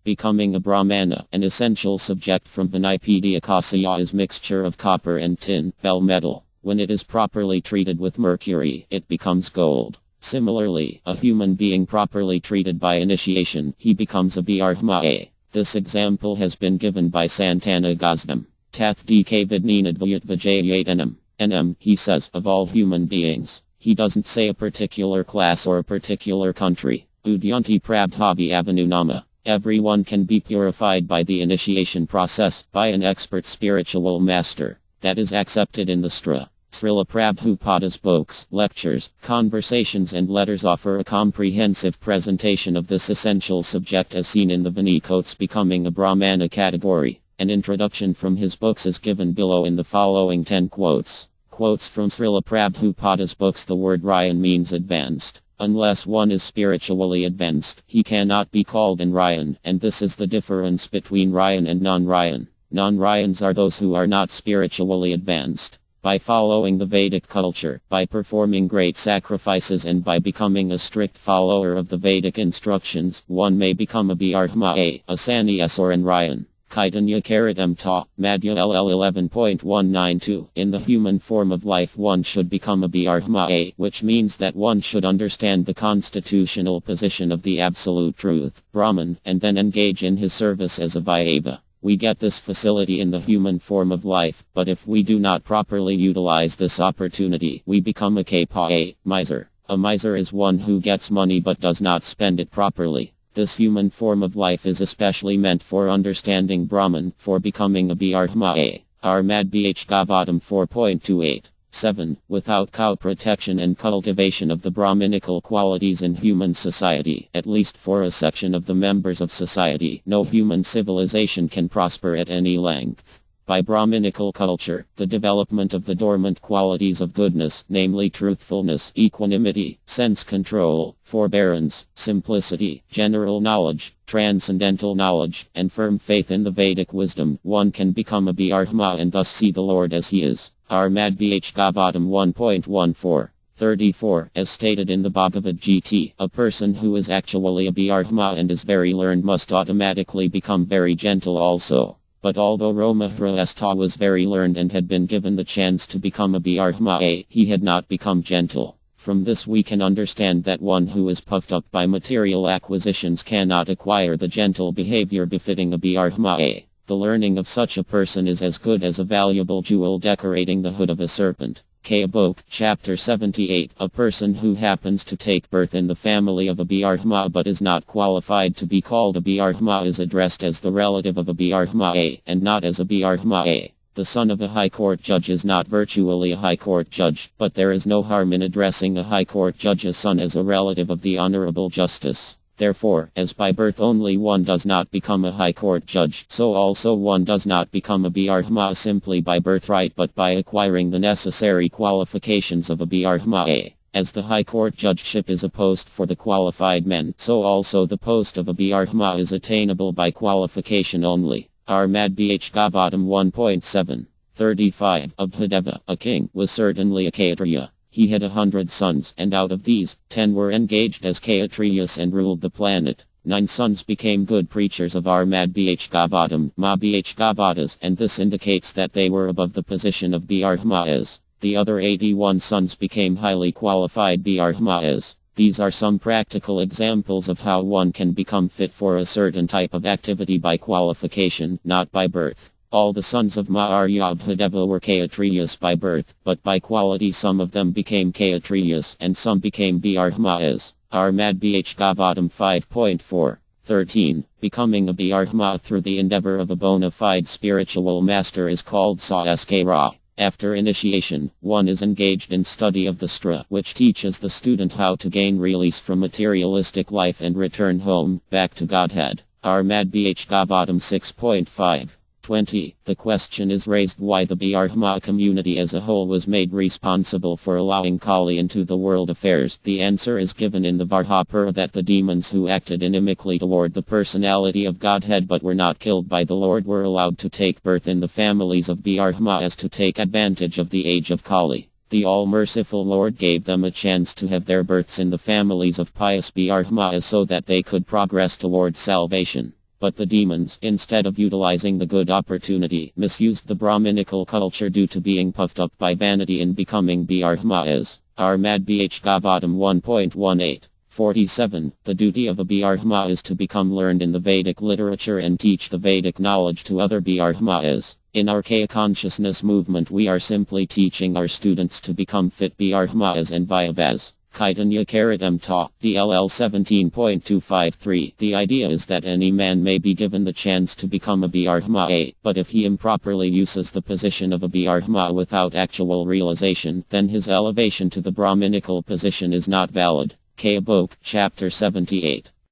Becoming a Brahmana, an essential subject from Vinayapedakasaya is mixture of copper and tin, bell metal. When it is properly treated with mercury, it becomes gold. Similarly, a human being properly treated by initiation, he becomes a Brahmana. This example has been given by Santana Gosvam. Tath dk vidninadvyat vijayatanam. NM, he says, of all human beings. He doesn't say a particular class or a particular country. Udyanti prabhavi avenue nama. Everyone can be purified by the initiation process, by an expert spiritual master. That is accepted in the Sra. Srila Prabhupada's books, lectures, conversations and letters offer a comprehensive presentation of this essential subject as seen in the Vinayas Becoming a Brahmana category. An introduction from his books is given below in the following 10 quotes. Quotes from Srila Prabhupada's books. The word Ryan means advanced. Unless one is spiritually advanced, he cannot be called an Ryan, and this is the difference between Ryan and non-Ryan. Non-Ryans are those who are not spiritually advanced. By following the Vedic culture, by performing great sacrifices and by becoming a strict follower of the Vedic instructions, one may become a Brahmana, a sannyas or an Ryan. Kaitanya Karatam Ta, Madhya LL 11.192. In the human form of life one should become a Brahmana, which means that one should understand the constitutional position of the absolute truth, Brahman, and then engage in his service as a Vaishnava. We get this facility in the human form of life, but if we do not properly utilize this opportunity, we become a Kapa, miser. A miser is one who gets money but does not spend it properly. This human form of life is especially meant for understanding Brahman, for becoming a Brahmana. Armad Bh Gavatam 4.28. 7. Without cow protection and cultivation of the Brahminical qualities in human society, at least for a section of the members of society, no human civilization can prosper at any length. By Brahminical culture, the development of the dormant qualities of goodness, namely truthfulness, equanimity, sense control, forbearance, simplicity, general knowledge, transcendental knowledge, and firm faith in the Vedic wisdom, one can become a Brahmana and thus see the Lord as he is. Armad Bh Gavatam 1.14. 34. As stated in the Bhagavad Gita, a person who is actually a Brahmana and is very learned must automatically become very gentle also. But although Romahrastha was very learned and had been given the chance to become a Brahmana, he had not become gentle. From this we can understand that one who is puffed up by material acquisitions cannot acquire the gentle behavior befitting a Brahmana. The learning of such a person is as good as a valuable jewel decorating the hood of a serpent. Book, Chapter 78. A person who happens to take birth in the family of a Brahmana but is not qualified to be called a Brahmana is addressed as the relative of a Brahmana, and not as a Brahmana. The son of a high court judge is not virtually a high court judge, but there is no harm in addressing a high court judge's son as a relative of the honorable justice. Therefore, as by birth only one does not become a high court judge, so also one does not become a Brahmana simply by birthright but by acquiring the necessary qualifications of a Brahmana. As the high court judgeship is a post for the qualified men, so also the post of a Brahmana is attainable by qualification only. Armad Bh Gavatam 1.7. 35. Abhadeva, a king, was certainly a Kshatriya. He had 100 sons, and out of these, 10 were engaged as Kshatriyas and ruled the planet. 9 sons became good preachers of Armad Bh Gavatam, Ma Bh Gavatas, and this indicates that they were above the position of Brahmanas. The other 81 sons became highly qualified Brahmanas. These are some practical examples of how one can become fit for a certain type of activity by qualification, not by birth. All the sons of Maharyabhadeva were Kshatriyas by birth, but by quality some of them became Kshatriyas and some became Brahmanas. Armad Bh Gavatam 5.4. 13. Becoming a Brahmana through the endeavor of a bona fide spiritual master is called Saskara. After initiation, one is engaged in study of the Stra, which teaches the student how to gain release from materialistic life and return home, back to Godhead. Armad Bh Gavatam 6.5. 20. The question is raised why the Brahmana community as a whole was made responsible for allowing Kali into the world affairs. The answer is given in the Varhapura that the demons who acted inimically toward the personality of Godhead but were not killed by the Lord were allowed to take birth in the families of Brahmanas to take advantage of the age of Kali. The all-merciful Lord gave them a chance to have their births in the families of pious Brahmanas so that they could progress toward salvation. But the demons, instead of utilizing the good opportunity, misused the Brahminical culture due to being puffed up by vanity and becoming Brahmanas. Armad Bh Gavatam 1.18. 47. The duty of a Brahma is to become learned in the Vedic literature and teach the Vedic knowledge to other Brahmanas. In Archaic Consciousness movement we are simply teaching our students to become fit Brahmanas and Vaivas. Kaitanya Karitam Ta, DLL 17.253. The idea is that any man may be given the chance to become a Brahma, but if he improperly uses the position of a Brahma without actual realization, then his elevation to the Brahminical position is not valid. Kayabok, Chapter 78.